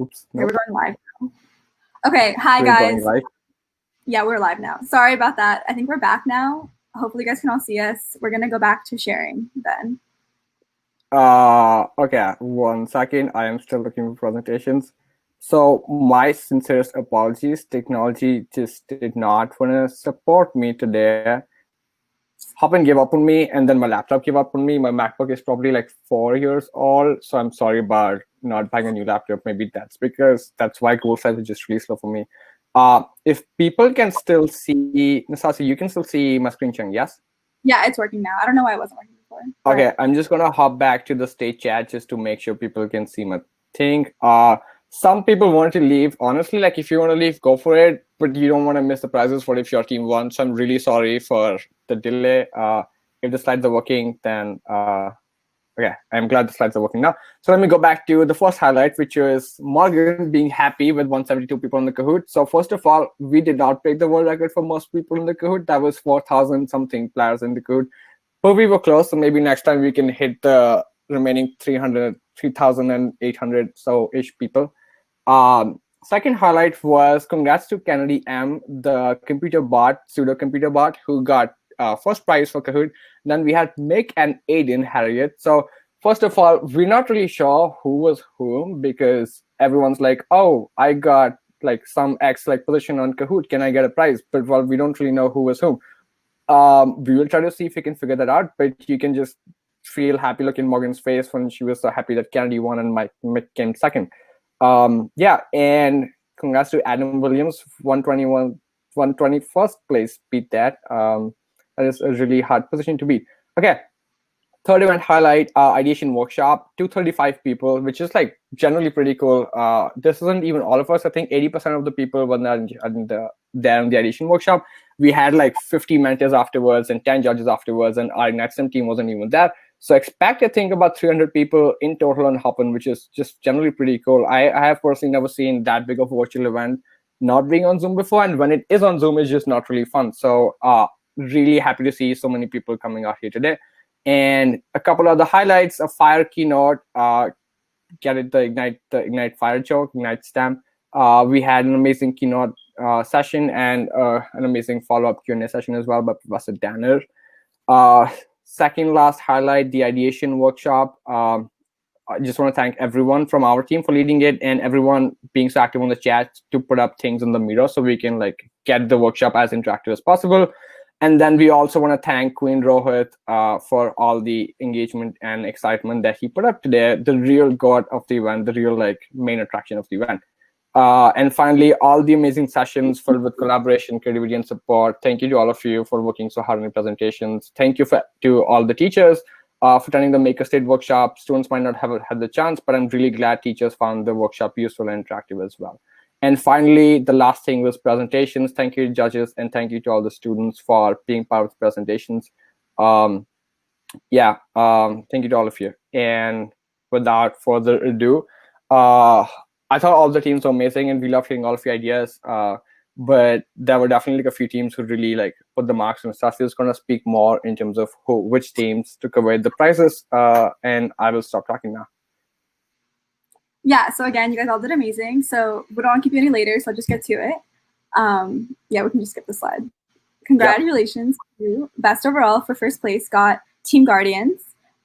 Oops, Okay, nope. we're going live now. Okay, hi We're guys. going live. Yeah, we're live now. Sorry about that. I think we're back now. Hopefully you guys can all see us. We're gonna go back to sharing then. Okay, 1 second. I am still looking for presentations. So my sincerest apologies. Technology just did not want to support me today. Hopin gave up on me, and then my laptop gave up on me. My MacBook is probably like 4 years old, so I'm sorry about not buying a new laptop. Maybe that's why Google Slides is just really slow for me. If people can still see, Nasasi, you can still see my screen sharing, yes? Yeah, it's working now. I don't know why it wasn't working before. Okay, I'm just gonna hop back to the stage chat just to make sure people can see my thing. Some people want to leave. Honestly, like if you want to leave, go for it. But you don't want to miss the prizes for if your team won. So I'm really sorry for the delay. If the slides are working, then okay, I'm glad the slides are working now. So let me go back to the first highlight, which is Morgan being happy with 172 people in the Kahoot. So first of all, we did not break the world record for most people in the Kahoot. That was 4,000 something players in the Kahoot. But we were close, so maybe next time we can hit the remaining 3,800 so-ish people. Second highlight was congrats to Kennedy M, the computer bot, pseudo computer bot, who got first prize for Kahoot. Then we had Mick and Aiden Harriet. So first of all, we're not really sure who was whom because everyone's like, oh, I got like some X like position on Kahoot. Can I get a prize? But well, we don't really know who was whom. We will try to see if we can figure that out, but you can just feel happy look in Morgan's face when she was so happy that Kennedy won and Mick came second. Yeah, and congrats to Adam Williams, 121st place, beat that. That is a really hard position to beat. Okay, third event highlight, ideation workshop, 235 people, which is like generally pretty cool. This isn't even all of us. I think 80% of the people were there in the ideation workshop. We had like 50 mentors afterwards and 10 judges afterwards, and our NetSim team wasn't even there. So expect, I think, about 300 people in total on Hopin, which is just generally pretty cool. I have personally never seen that big of a virtual event not being on Zoom before, and when it is on Zoom, it's just not really fun. So really happy to see so many people coming out here today. And a couple of the highlights: a fire keynote, get it, the Ignite fire joke, Ignite stamp. We had an amazing keynote session and an amazing follow-up Q&A session as well by Professor Danner. Second last highlight, the ideation workshop. I just want to thank everyone from our team for leading it and everyone being so active on the chat to put up things in the mirror so we can like get the workshop as interactive as possible. And then we also want to thank Queen Rohit for all the engagement and excitement that he put up today, the real god of the event, the real like main attraction of the event. And finally, all the amazing sessions filled with collaboration, creativity, and support. Thank you to all of you for working so hard on your presentations. Thank you to all the teachers for attending the Maker State workshop. Students might not have had the chance, but I'm really glad teachers found the workshop useful and interactive as well. And finally, the last thing was presentations. Thank you to judges, and thank you to all the students for being part of the presentations. Thank you to all of you. And without further ado, I thought all the teams were amazing, and we loved hearing all of your ideas. But there were definitely like a few teams who really like put the marks, and Safi is going to speak more in terms of which teams took away the prizes. And I will stop talking now. Yeah, so again, you guys all did amazing. So we don't want to keep you any later, so I'll just get to it. Yeah, we can just skip the slide. Congratulations to you. Best overall for first place got Team Guardians.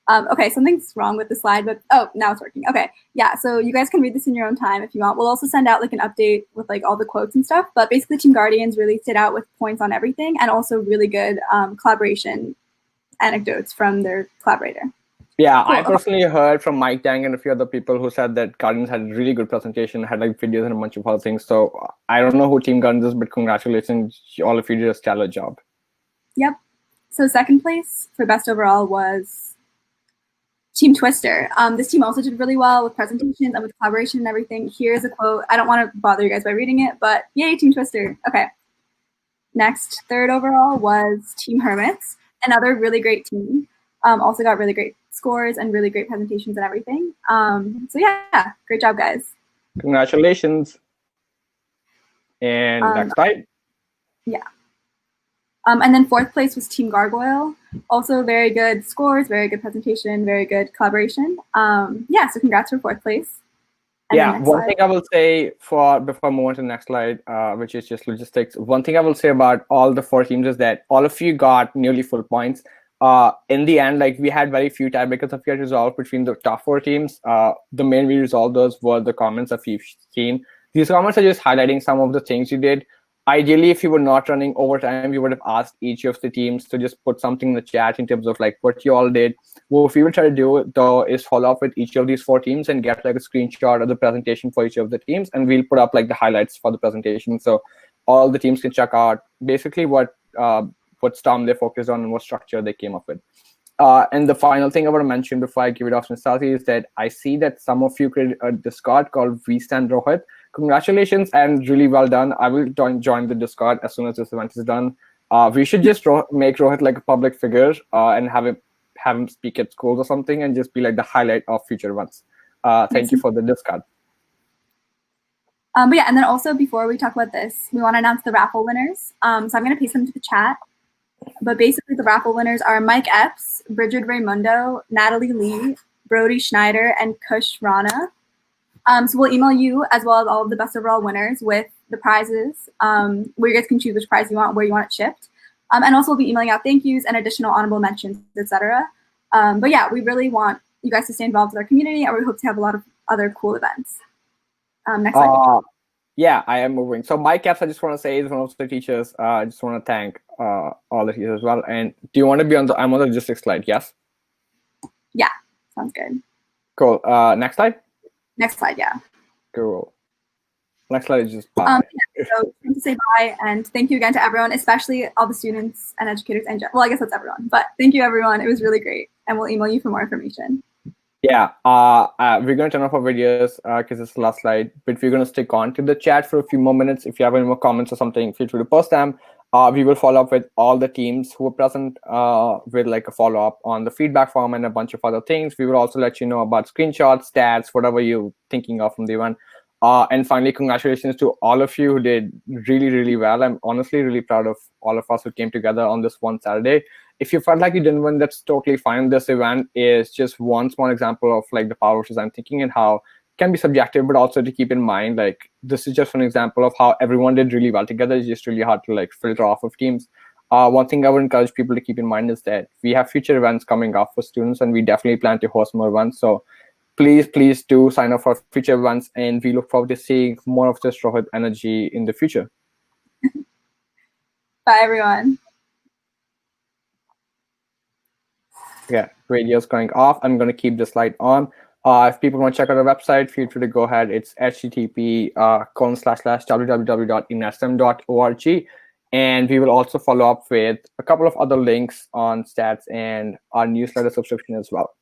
Okay, something's wrong with the slide, but oh, now it's working. Okay, yeah, so you guys can read this in your own time if you want. We'll also send out like an update with like all the quotes and stuff, but basically Team Guardians really stood out with points on everything and also really good collaboration anecdotes from their collaborator. Yeah, cool. I personally heard from Mike Dang and a few other people who said that Guardians had a really good presentation, had like videos and a bunch of other things. So I don't know who Team Guardians is, but congratulations, all of you did a stellar job. Yep. So second place for best overall was Team Twister. This team also did really well with presentations and with collaboration and everything. Here's a quote. I don't want to bother you guys by reading it, but yay, Team Twister. Okay. Next, third overall was Team Hermits, another really great team. Also got really great scores and really great presentations and everything. So yeah, great job, guys. Congratulations. And next slide. Yeah. And then fourth place was Team Gargoyle. Also very good scores, very good presentation, very good collaboration. Yeah, so congrats for fourth place. Yeah, one thing I will say before I move on to the next slide, which is just logistics. One thing I will say about all the 4 teams is that all of you got nearly full points. In the end, like we had very few tiebreakers that we had resolved between the top 4 teams. The main we resolved those were the comments that we've seen. These comments are just highlighting some of the things you did. Ideally, if you were not running overtime, you would have asked each of the teams to just put something in the chat in terms of like what you all did. What we will try to do though is follow up with each of these 4 teams and get like a screenshot of the presentation for each of the teams, and we'll put up like the highlights for the presentation so all the teams can check out basically what storm they focused on and what structure they came up with. And the final thing I want to mention before I give it off to Nastasi is that I see that some of you created a Discord called VSTAN Rohit. Congratulations and really well done. I will join the Discord as soon as this event is done. We should just make Rohit like a public figure and have him speak at schools or something and just be like the highlight of future events. Thank you for the Discord. But yeah, and then also before we talk about this, we want to announce the raffle winners. So I'm going to paste them to the chat. But basically the raffle winners are Mike Epps, Bridget Raimundo, Natalie Lee, Brody Schneider, and Kush Rana. So we'll email you as well as all of the best overall winners with the prizes, where you guys can choose which prize you want, where you want it shipped. And also we'll be emailing out thank yous and additional honorable mentions, etc. But yeah, we really want you guys to stay involved with our community, and we hope to have a lot of other cool events. Next slide. Yeah, I am moving. So Mike Epps, I just want to say, is one of the teachers. I just want to thank all the teachers as well. And do you want to be on I'm on the logistics slide? Yes? Yeah, sounds good. Cool. Next slide? Next slide, yeah. Cool. Next slide is just bye. Yeah, so to say bye, and thank you again to everyone, especially all the students and educators. And well, I guess that's everyone. But thank you, everyone. It was really great. And we'll email you for more information. Yeah, we're going to turn off our videos because it's the last slide, but we're going to stick on to the chat for a few more minutes. If you have any more comments or something, feel free to post them. We will follow up with all the teams who were present with like a follow-up on the feedback form and a bunch of other things. We will also let you know about screenshots, stats, whatever you're thinking of from the event. And finally, congratulations to all of you who did really, really well. I'm honestly really proud of all of us who came together on this one Saturday. If you felt like you didn't win, that's totally fine. This event is just one small example of like the power of design thinking and how it can be subjective, but also to keep in mind, like this is just an example of how everyone did really well together. It's just really hard to like filter off of teams. One thing I would encourage people to keep in mind is that we have future events coming up for students, and we definitely plan to host more events. So please do sign up for future events, and we look forward to seeing more of this Rohit energy in the future. Bye, everyone. Yeah, radio's going off. I'm going to keep the slide on. If people want to check out our website, feel free to go ahead. It's http://www.inestem.org. And we will also follow up with a couple of other links on stats and our newsletter subscription as well.